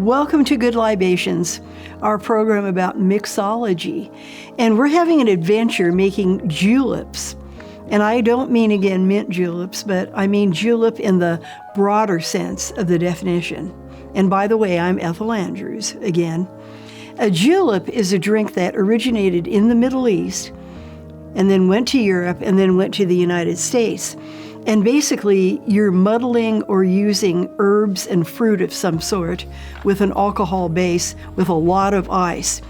Welcome to Good Libations, our program about mixology. And we're having an adventure making juleps. And I don't mean, again, mint juleps, but I mean julep in the broader sense of the definition. And by the way, I'm Ethel Andrews again. A julep is a drink that originated in the Middle East and then went to Europe and then went to the United States. And basically, you're muddling or using herbs and fruit of some sort with an alcohol base with a lot of ice.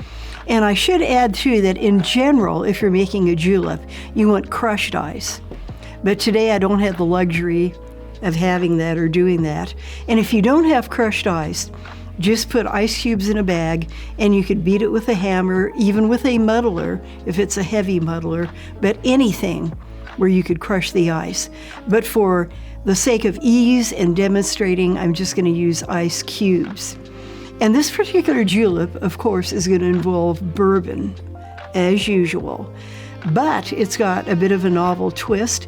And I should add, too, that in general, if you're making a julep, you want crushed ice. But today I don't have the luxury of having that or doing that. And if you don't have crushed ice, just put ice cubes in a bag, and you could beat it with a hammer, even with a muddler, if it's a heavy muddler, but anything where you could crush the ice. But for the sake of ease and demonstrating, I'm just going to use ice cubes. And this particular julep, of course, is going to involve bourbon, as usual. But it's got a bit of a novel twist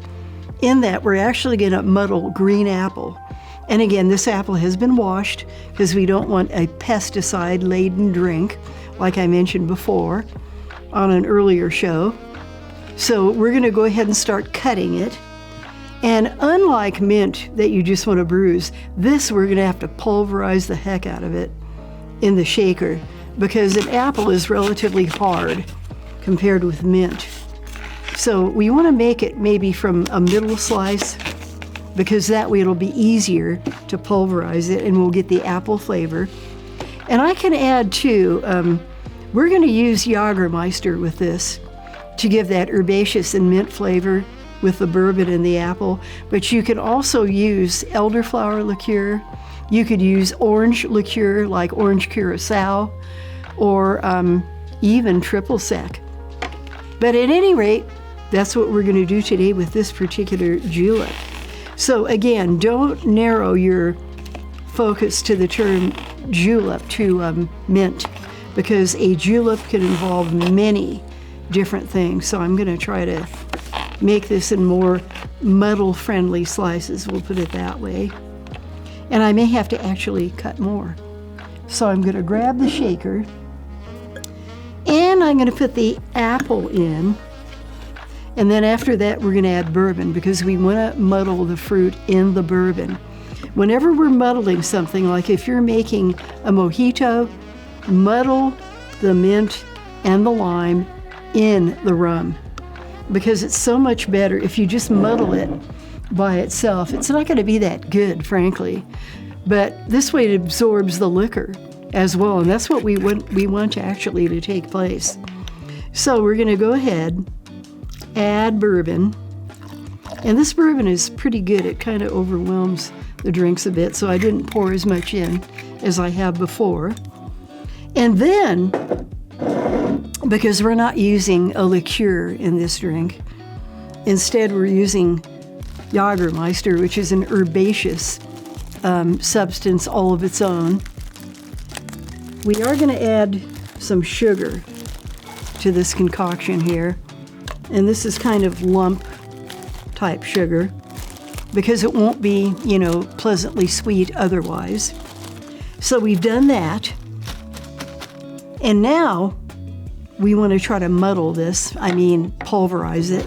in that we're actually going to muddle green apple. And again, this apple has been washed because we don't want a pesticide-laden drink, like I mentioned before on an earlier show. So we're going to go ahead and start cutting it. And unlike mint that you just want to bruise, this we're going to have to pulverize the heck out of it in the shaker because an apple is relatively hard compared with mint. So we want to make it maybe from a middle slice because that way it'll be easier to pulverize it and we'll get the apple flavor. And I can add too, we're going to use Jagermeister with this to give that herbaceous and mint flavor with the bourbon and the apple. But you can also use elderflower liqueur. You could use orange liqueur like orange curacao or even triple sec. But at any rate, that's what we're going to do today with this particular julep. So again, don't narrow your focus to the term julep to mint because a julep can involve many different things. So I'm going to try to make this in more muddle-friendly slices, we'll put it that way. And I may have to actually cut more. So I'm going to grab the shaker, and I'm going to put the apple in. And then after that, we're going to add bourbon because we want to muddle the fruit in the bourbon. Whenever we're muddling something, like if you're making a mojito, muddle the mint and the lime in the rum because it's so much better if you just muddle it by itself. It's not going to be that good, frankly, but this way it absorbs the liquor as well, and that's what we want actually to take place. So we're going to go ahead, add bourbon, and this bourbon is pretty good. It kind of overwhelms the drinks a bit, so I didn't pour as much in as I have before. And then, because we're not using a liqueur in this drink, instead we're using Jagermeister, which is an herbaceous substance all of its own. We are going to add some sugar to this concoction here, and this is kind of lump type sugar because it won't be, pleasantly sweet otherwise. So we've done that, and now we want to try to muddle this, pulverize it.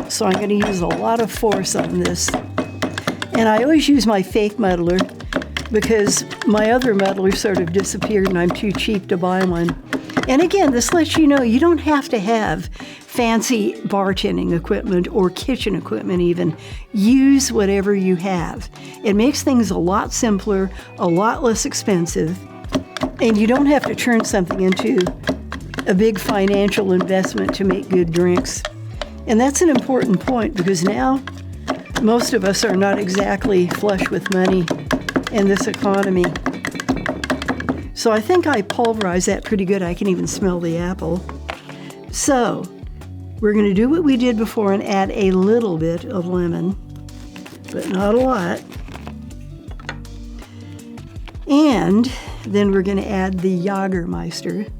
So I'm going to use a lot of force on this. And I always use my fake muddler because my other muddler sort of disappeared and I'm too cheap to buy one. And again, this lets you know you don't have to have fancy bartending equipment or kitchen equipment even. Use whatever you have. It makes things a lot simpler, a lot less expensive, and you don't have to turn something into a big financial investment to make good drinks. And that's an important point because now most of us are not exactly flush with money in this economy. So I think I pulverized that pretty good. I can even smell the apple. So we're going to do what we did before and add a little bit of lemon, but not a lot. And then we're going to add the Jagermeister.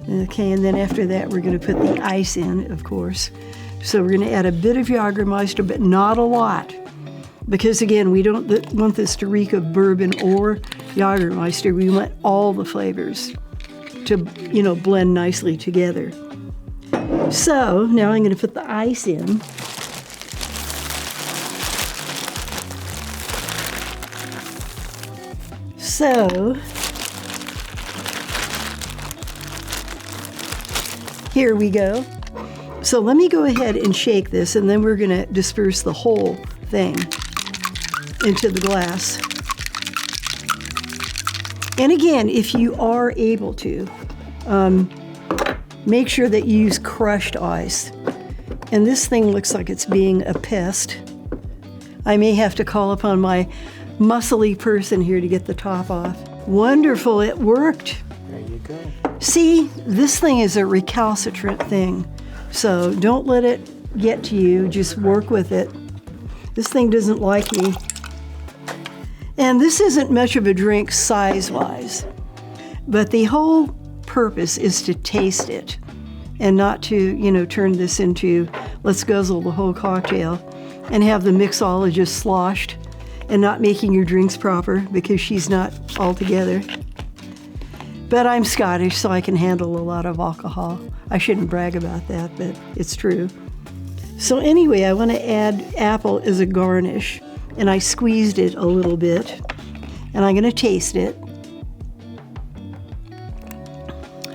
Okay, and then after that, we're going to put the ice in, of course. So we're going to add a bit of Jagermeister, but not a lot. Because again, we don't want this to reek of bourbon or Jägermeister. We want all the flavors to, blend nicely together. So now I'm going to put the ice in. So here we go. So let me go ahead and shake this, and then we're going to disperse the whole thing into the glass. And again, if you are able to, make sure that you use crushed ice. And this thing looks like it's being a pest. I may have to call upon my muscly person here to get the top off. Wonderful, it worked. There you go. See, this thing is a recalcitrant thing. So don't let it get to you, just work with it. This thing doesn't like me. And this isn't much of a drink size-wise, but the whole purpose is to taste it and not to, turn this into, let's guzzle the whole cocktail and have the mixologist sloshed and not making your drinks proper because she's not all together. But I'm Scottish, so I can handle a lot of alcohol. I shouldn't brag about that, but it's true. So anyway, I want to add apple as a garnish, and I squeezed it a little bit, and I'm going to taste it.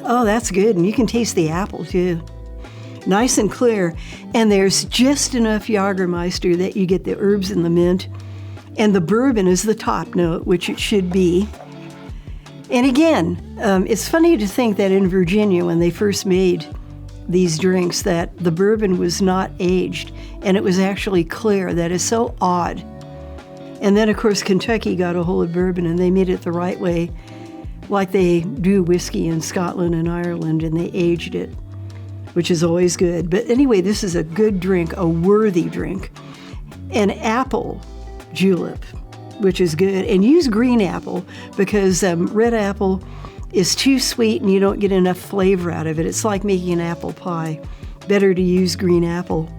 Oh, that's good, and you can taste the apple too. Nice and clear, and there's just enough Jägermeister that you get the herbs and the mint, and the bourbon is the top note, which it should be. And again, it's funny to think that in Virginia, when they first made these drinks, that the bourbon was not aged, and it was actually clear. That is so odd. And then, of course, Kentucky got a hold of bourbon, and they made it the right way, like they do whiskey in Scotland and Ireland, and they aged it, which is always good. But anyway, this is a good drink, a worthy drink. An apple julep, which is good. And use green apple, because red apple is too sweet and you don't get enough flavor out of it. It's like making an apple pie. Better to use green apple.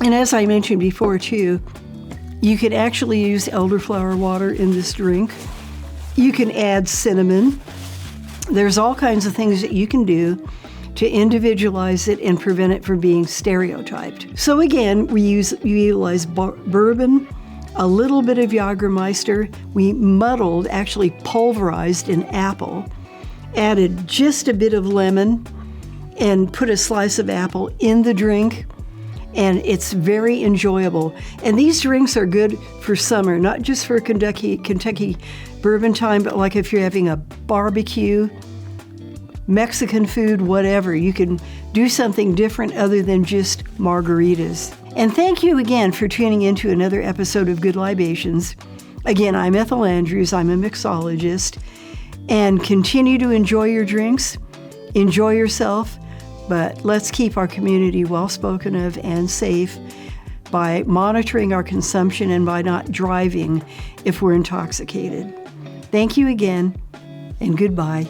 And as I mentioned before too, you could actually use elderflower water in this drink. You can add cinnamon. There's all kinds of things that you can do to individualize it and prevent it from being stereotyped. So again, we utilize bourbon, a little bit of Jägermeister. We muddled, actually pulverized an apple, added just a bit of lemon, and put a slice of apple in the drink, and it's very enjoyable. And these drinks are good for summer, not just for Kentucky bourbon time, but like if you're having a barbecue, Mexican food, whatever. You can do something different other than just margaritas. And thank you again for tuning in to another episode of Good Libations. Again, I'm Ethel Andrews. I'm a mixologist. And continue to enjoy your drinks, enjoy yourself, but let's keep our community well spoken of and safe by monitoring our consumption and by not driving if we're intoxicated. Thank you again, and goodbye.